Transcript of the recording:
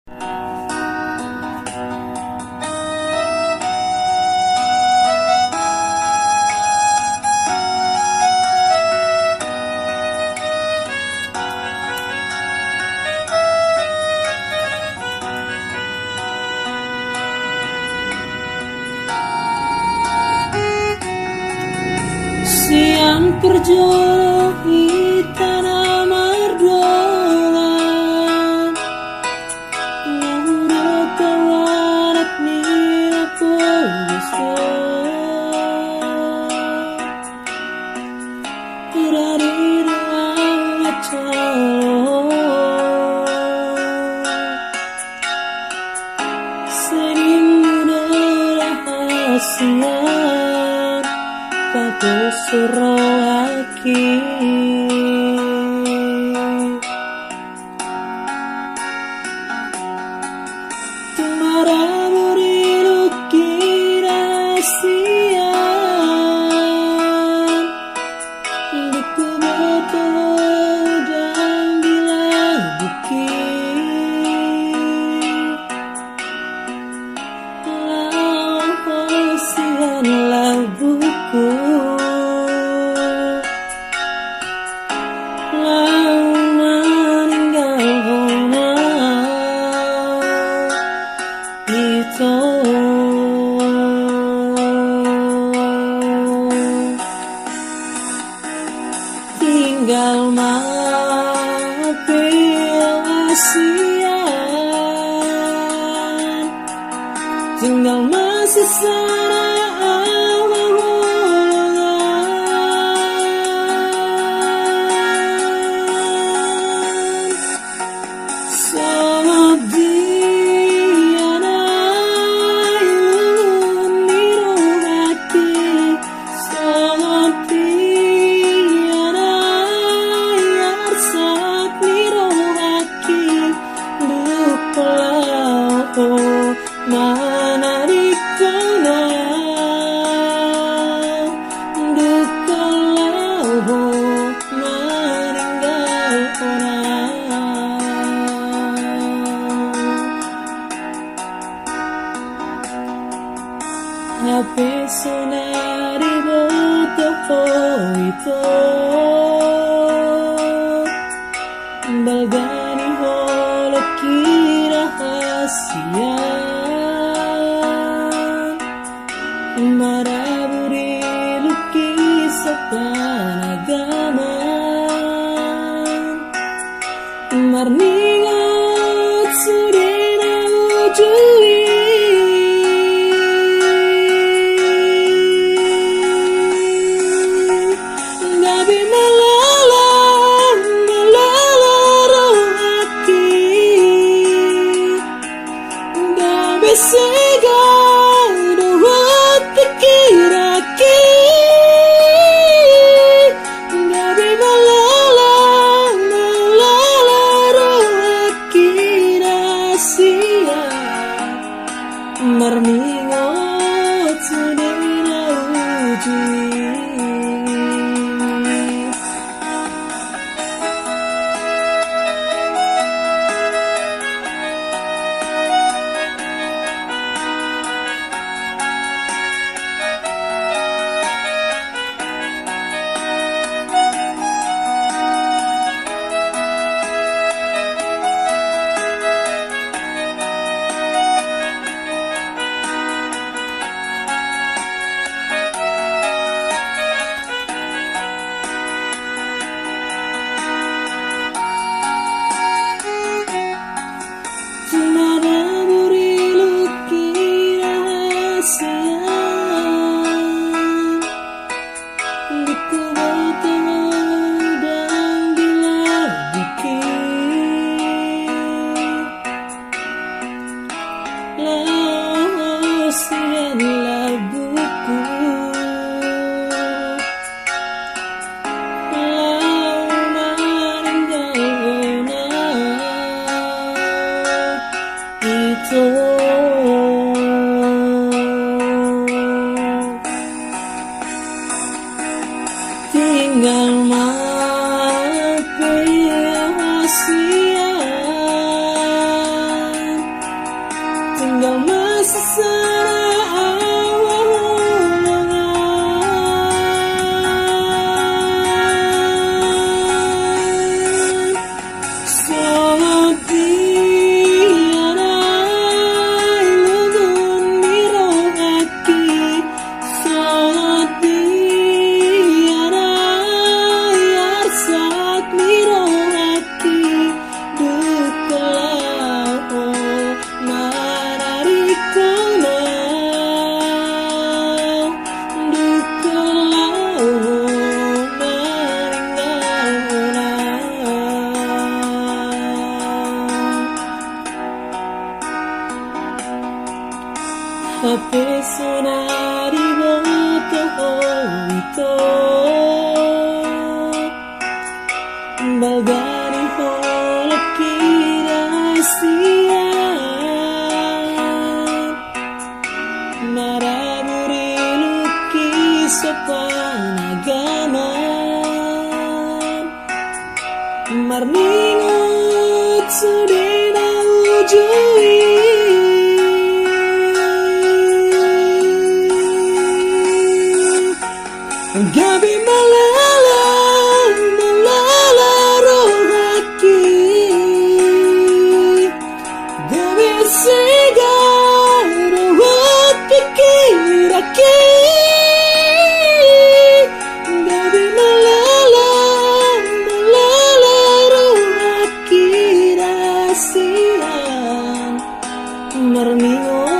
Siang perjuang di tanah mardolan, Laura tawarat nila polisi, Kurari ruang sering rahasia Papo suroaki Tumara burilu kirasian Diku betul dan bilang bukit Lausianlah buku tinggal mapil asian, tinggal masih sana mana dikona dukalau meninggal orang HP sonari boto itu balgani holoki rahasia maraburi lukisan agama marningat sudena ujui gabi melala rohaki gabi segar dohat pikiraki gabi melala rohaki rahasia marningot sudena ujui Gak masih Hape sonari moto ito Balgani holok kirasian Maraburi lukis panagaman Marningot sudena ujui Gabi malala, malala rohaki Gabi segar rohat pikiraki Gabi malala, malala rohaki rasian Marningo